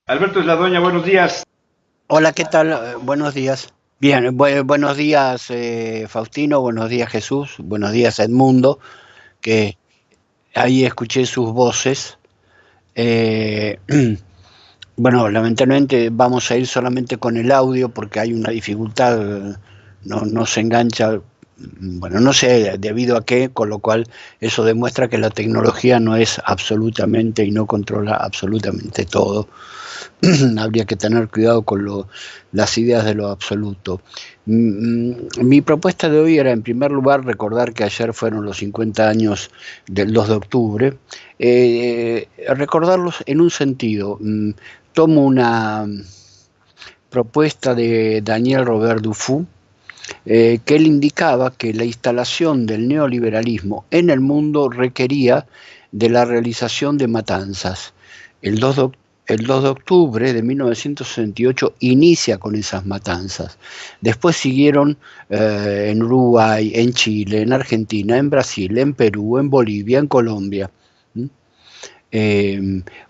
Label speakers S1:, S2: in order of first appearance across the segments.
S1: Alberto Sladoña, buenos días.
S2: Hola, ¿qué tal? Buenos días. Bien, buenos días Faustino, buenos días Jesús, buenos días Edmundo, que ahí escuché sus voces. Eh, bueno, lamentablemente vamos a ir solamente con el audio porque hay una dificultad, no se engancha, bueno, no sé debido a qué, con lo cual eso demuestra que la tecnología no es absolutamente y no controla absolutamente todo. Habría que tener cuidado con las ideas de lo absoluto. Mi propuesta de hoy era, en primer lugar, recordar que ayer fueron los 50 años del 2 de octubre. Recordarlos en un sentido. Tomo una propuesta de Daniel Robert Dufour, que él indicaba que la instalación del neoliberalismo en el mundo requería de la realización de matanzas. El 2 de, el 2 de octubre de 1968 inicia con esas matanzas. Después siguieron en Uruguay, en Chile, en Argentina, en Brasil, en Perú, en Bolivia, en Colombia.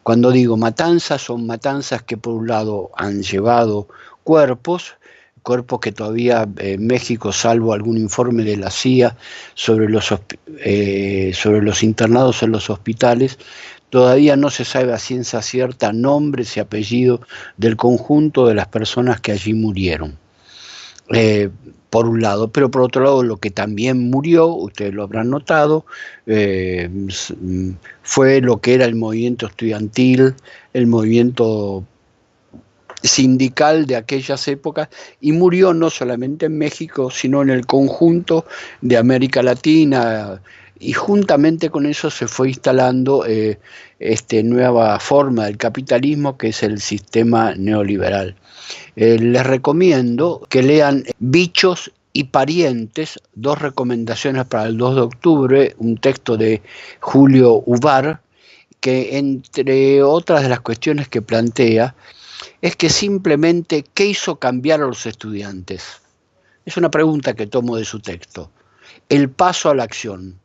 S2: Cuando digo matanzas, son matanzas que por un lado han llevado cuerpos, cuerpos que todavía en México, salvo algún informe de la CIA sobre los internados en los hospitales, todavía no se sabe a ciencia cierta nombres y apellidos del conjunto de las personas que allí murieron. Por un lado, pero por otro lado lo que también murió, ustedes lo habrán notado, fue lo que era el movimiento estudiantil, el movimiento sindical de aquellas épocas, y murió no solamente en México, sino en el conjunto de América Latina, y juntamente con eso se fue instalando nueva forma del capitalismo, que es el sistema neoliberal. Les recomiendo que lean Bichos y Parientes, dos recomendaciones para el 2 de octubre, un texto de Julio Ubar, que entre otras de las cuestiones que plantea, es que simplemente, ¿qué hizo cambiar a los estudiantes? Es una pregunta que tomo de su texto. El paso a la acción.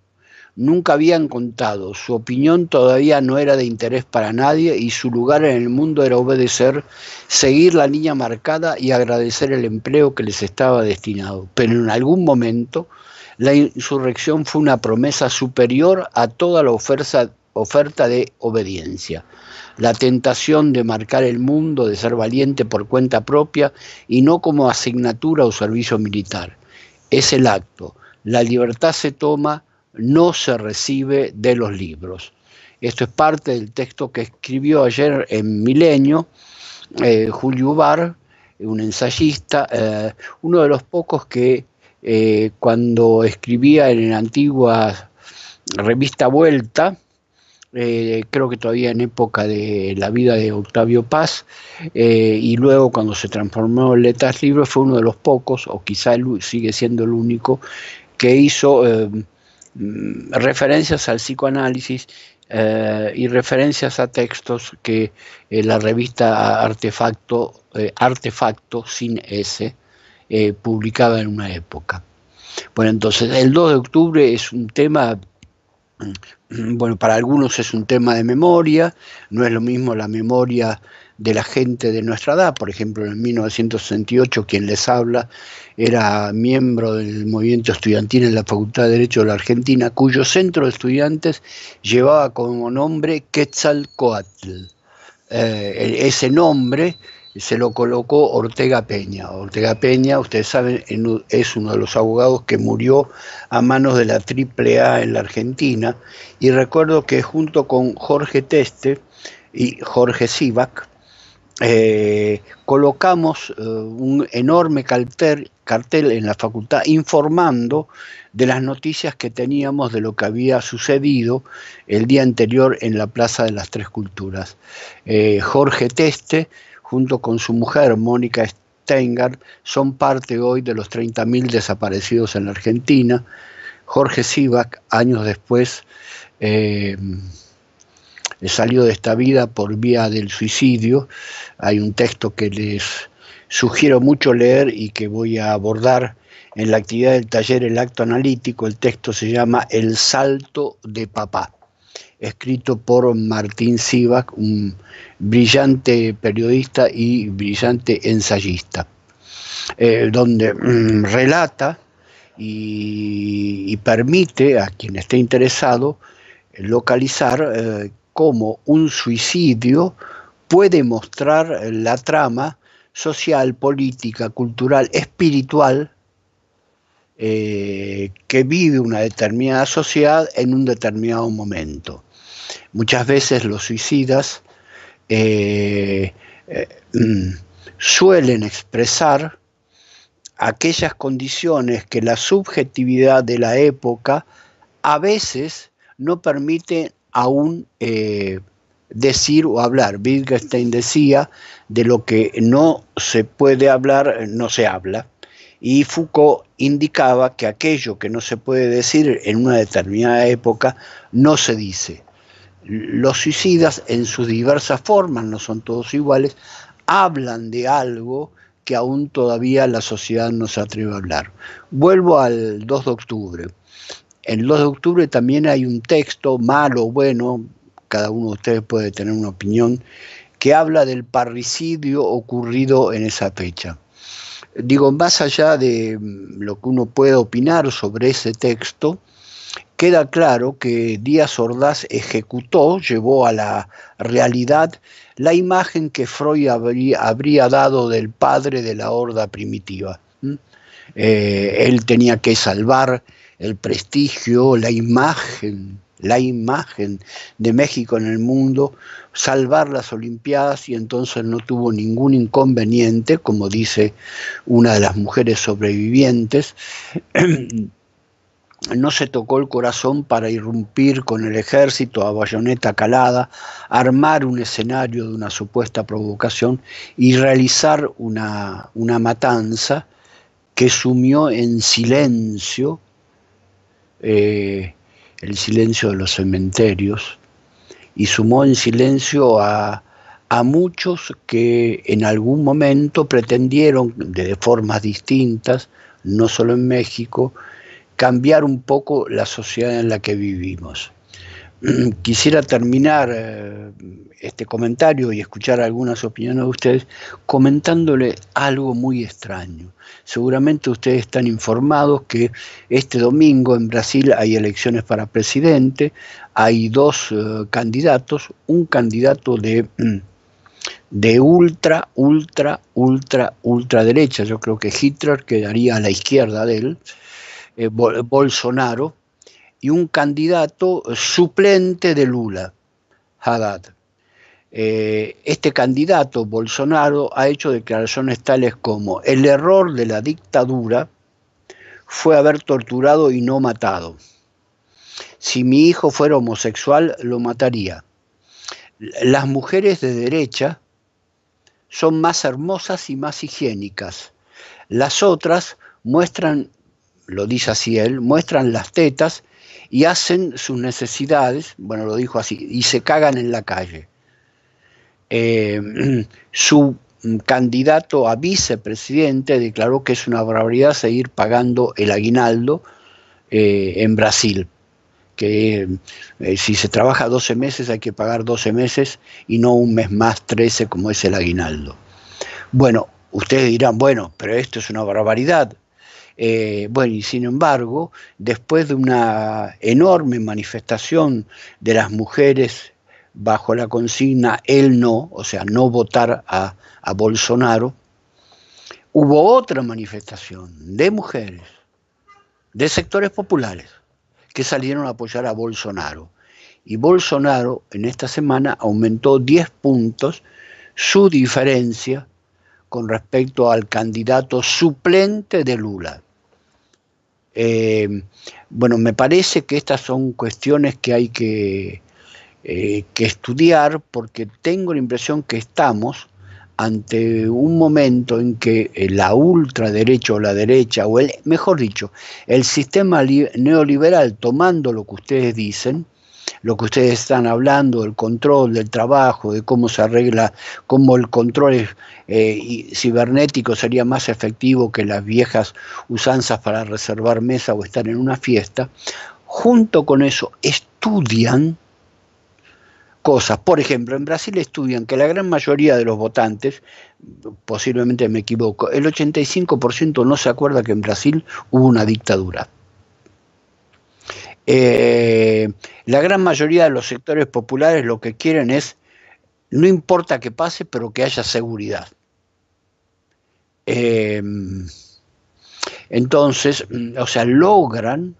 S2: Nunca habían contado, su opinión todavía no era de interés para nadie y su lugar en el mundo era obedecer, seguir la línea marcada y agradecer el empleo que les estaba destinado. Pero en algún momento la insurrección fue una promesa superior a toda la oferta de obediencia. La tentación de marcar el mundo, de ser valiente por cuenta propia y no como asignatura o servicio militar. Es el acto. La libertad se toma, no se recibe de los libros. Esto es parte del texto que escribió ayer en Milenio Julio Ubar, un ensayista, uno de los pocos que cuando escribía en la antigua revista Vuelta, creo que todavía en época de la vida de Octavio Paz, y luego cuando se transformó en Letras Libres, fue uno de los pocos, o quizá sigue siendo el único, que hizo referencias al psicoanálisis y referencias a textos que la revista Artefacto sin S publicaba en una época. Bueno, entonces el 2 de octubre es un tema, bueno, para algunos es un tema de memoria, no es lo mismo la memoria de la gente de nuestra edad. Por ejemplo, en 1968 quien les habla era miembro del movimiento estudiantil en la Facultad de Derecho de la Argentina, cuyo centro de estudiantes llevaba como nombre Quetzalcóatl. Ese nombre se lo colocó Ortega Peña. Ortega Peña, ustedes saben, es uno de los abogados que murió a manos de la AAA en la Argentina, y recuerdo que junto con Jorge Teste y Jorge Sivak, colocamos un enorme cartel en la facultad informando de las noticias que teníamos de lo que había sucedido el día anterior en la Plaza de las Tres Culturas. Jorge Teste, junto con su mujer Mónica Steingart, son parte hoy de los 30.000 desaparecidos en la Argentina. Jorge Sivak, años después, salió de esta vida por vía del suicidio. Hay un texto que les sugiero mucho leer y que voy a abordar en la actividad del taller El Acto Analítico. El texto se llama El Salto de Papá. escrito por Martín Sivak, un brillante periodista y brillante ensayista, donde relata y permite a quien esté interesado localizar cómo un suicidio puede mostrar la trama social, política, cultural, espiritual que vive una determinada sociedad en un determinado momento. Muchas veces los suicidas suelen expresar aquellas condiciones que la subjetividad de la época a veces no permite aún decir o hablar. Wittgenstein decía, de lo que no se puede hablar, no se habla. Y Foucault indicaba que aquello que no se puede decir en una determinada época no se dice. Los suicidas en sus diversas formas, no son todos iguales, hablan de algo que aún todavía la sociedad no se atreve a hablar. Vuelvo al 2 de octubre. En el 2 de octubre también hay un texto, malo o bueno, cada uno de ustedes puede tener una opinión, que habla del parricidio ocurrido en esa fecha. Digo, más allá de lo que uno puede opinar sobre ese texto, queda claro que Díaz Ordaz ejecutó, llevó a la realidad la imagen que Freud habría dado del padre de la horda primitiva. Él tenía que salvar el prestigio, la imagen de México en el mundo, salvar las Olimpiadas, y entonces no tuvo ningún inconveniente, como dice una de las mujeres sobrevivientes. No se tocó el corazón para irrumpir con el ejército a bayoneta calada, armar un escenario de una supuesta provocación y realizar una matanza que sumió en silencio, el silencio de los cementerios, y sumó en silencio a muchos que en algún momento pretendieron, de formas distintas, no solo en México, cambiar un poco la sociedad en la que vivimos. Quisiera terminar este comentario y escuchar algunas opiniones de ustedes comentándole algo muy extraño. Seguramente ustedes están informados que este domingo en Brasil hay elecciones para presidente, hay dos candidatos, un candidato de ultraderecha, yo creo que Hitler quedaría a la izquierda de él, Bolsonaro, y un candidato suplente de Lula, Haddad. Este candidato, Bolsonaro, ha hecho declaraciones tales como: el error de la dictadura fue haber torturado y no matado. Si mi hijo fuera homosexual, lo mataría. Las mujeres de derecha son más hermosas y más higiénicas. Las otras muestran, lo dice así él, muestran las tetas y hacen sus necesidades, bueno, lo dijo así, y se cagan en la calle. Su candidato a vicepresidente declaró que es una barbaridad seguir pagando el aguinaldo en Brasil, que si se trabaja 12 meses hay que pagar 12 meses y no un mes más, 13, como es el aguinaldo. Bueno, ustedes dirán, bueno, pero esto es una barbaridad. Bueno, y sin embargo, después de una enorme manifestación de las mujeres bajo la consigna él no, o sea, no votar a Bolsonaro, hubo otra manifestación de mujeres, de sectores populares, que salieron a apoyar a Bolsonaro. Y Bolsonaro en esta semana aumentó 10 puntos su diferencia con respecto al candidato suplente de Lula. Bueno, me parece que estas son cuestiones que hay que estudiar, porque tengo la impresión que estamos ante un momento en que la ultraderecha o la derecha, o mejor dicho, el sistema neoliberal, tomando lo que ustedes dicen, lo que ustedes están hablando, del control del trabajo, de cómo se arregla, cómo el control cibernético sería más efectivo que las viejas usanzas para reservar mesa o estar en una fiesta. Junto con eso estudian cosas. Por ejemplo, en Brasil estudian que la gran mayoría de los votantes, posiblemente me equivoco, el 85% no se acuerda que en Brasil hubo una dictadura. La gran mayoría de los sectores populares lo que quieren es, no importa que pase, pero que haya seguridad. Entonces, o sea, logran,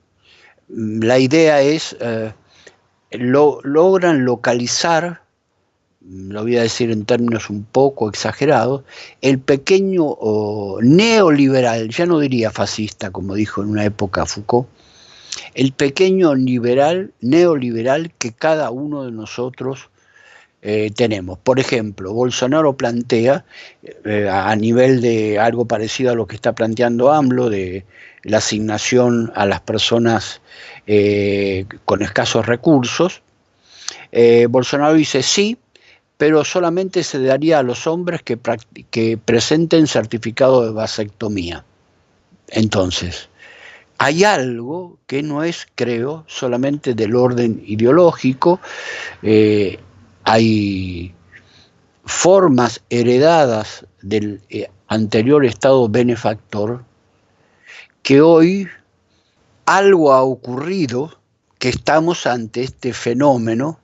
S2: la idea es, logran localizar, lo voy a decir en términos un poco exagerados, el pequeño neoliberal, ya no diría fascista, como dijo en una época Foucault, el pequeño neoliberal que cada uno de nosotros tenemos. Por ejemplo, Bolsonaro plantea, a nivel de algo parecido a lo que está planteando AMLO, de la asignación a las personas con escasos recursos, Bolsonaro dice sí, pero solamente se daría a los hombres que presenten certificado de vasectomía. Entonces, hay algo que no es, creo, solamente del orden ideológico, hay formas heredadas del anterior Estado benefactor que hoy algo ha ocurrido, que estamos ante este fenómeno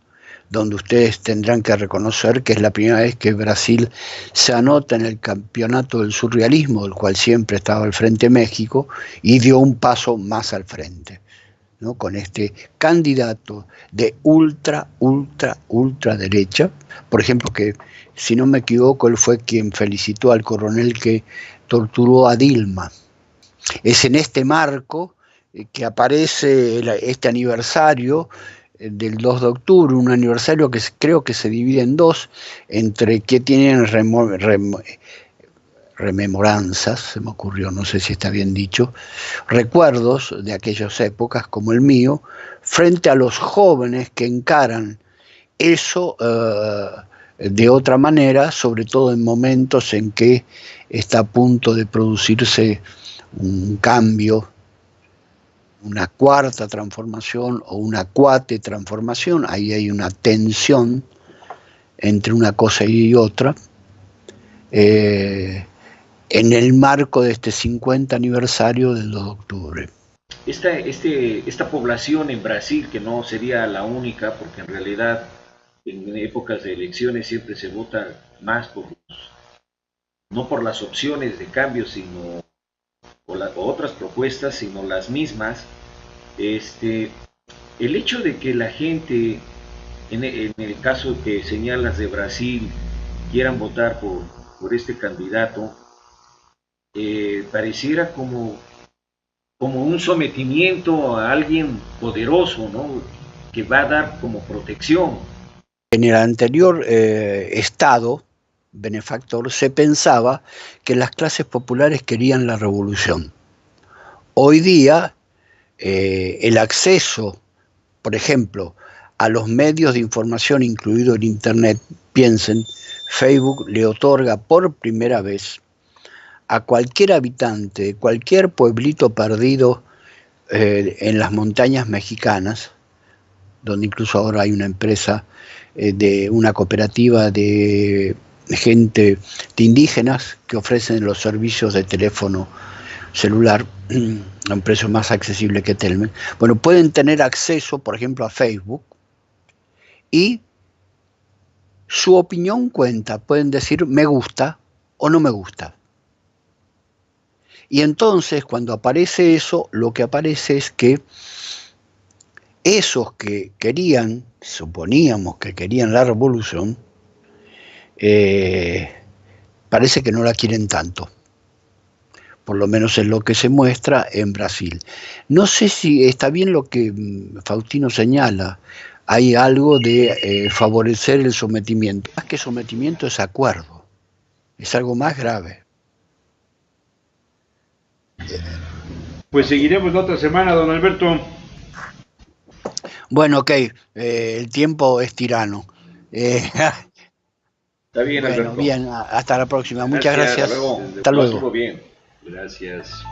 S2: donde ustedes tendrán que reconocer que es la primera vez que Brasil se anota en el campeonato del surrealismo, del cual siempre estaba al frente México, y dio un paso más al frente, ¿no? Con este candidato de ultra derecha, por ejemplo, que si no me equivoco, él fue quien felicitó al coronel que torturó a Dilma. Es en este marco que aparece este aniversario del 2 de octubre, un aniversario que creo que se divide en dos, entre que tienen rememoranzas, se me ocurrió, no sé si está bien dicho, recuerdos de aquellas épocas como el mío, frente a los jóvenes que encaran eso de otra manera, sobre todo en momentos en que está a punto de producirse un cambio, una cuarta transformación o una cuate-transformación, ahí hay una tensión entre una cosa y otra, en el marco de este 50 aniversario del 2 de octubre.
S1: Esta población en Brasil, que no sería la única, porque en realidad en épocas de elecciones siempre se vota más no por las opciones de cambio, sino o otras propuestas, sino las mismas. El hecho de que la gente, en el caso que señalas de Brasil, quieran votar por este candidato, pareciera como un sometimiento a alguien poderoso, ¿no? Que va a dar como protección.
S2: En el anterior Estado benefactor se pensaba que las clases populares querían la revolución. Hoy día el acceso, por ejemplo, a los medios de información, incluido el Internet, piensen, Facebook le otorga por primera vez a cualquier habitante de cualquier pueblito perdido en las montañas mexicanas, donde incluso ahora hay una empresa de una cooperativa de gente, de indígenas, que ofrecen los servicios de teléfono celular a un precio más accesible que Telmex. Bueno, pueden tener acceso, por ejemplo, a Facebook y su opinión cuenta. Pueden decir me gusta o no me gusta. Y entonces, cuando aparece eso, lo que aparece es que esos que querían, suponíamos que querían la revolución, parece que no la quieren tanto. Por lo menos es lo que se muestra en Brasil. No sé si está bien lo que Faustino señala. Hay algo de favorecer el sometimiento. Más que sometimiento es acuerdo. Es algo más grave.
S3: Pues seguiremos la otra semana, don Alberto.
S2: Bueno, ok. El tiempo es tirano.
S1: Está bien,
S2: bueno,
S1: Alberto.
S2: bien. Hasta la próxima. Muchas gracias.
S1: Hasta luego.
S2: Hasta luego.
S1: Todo bien.
S3: Gracias.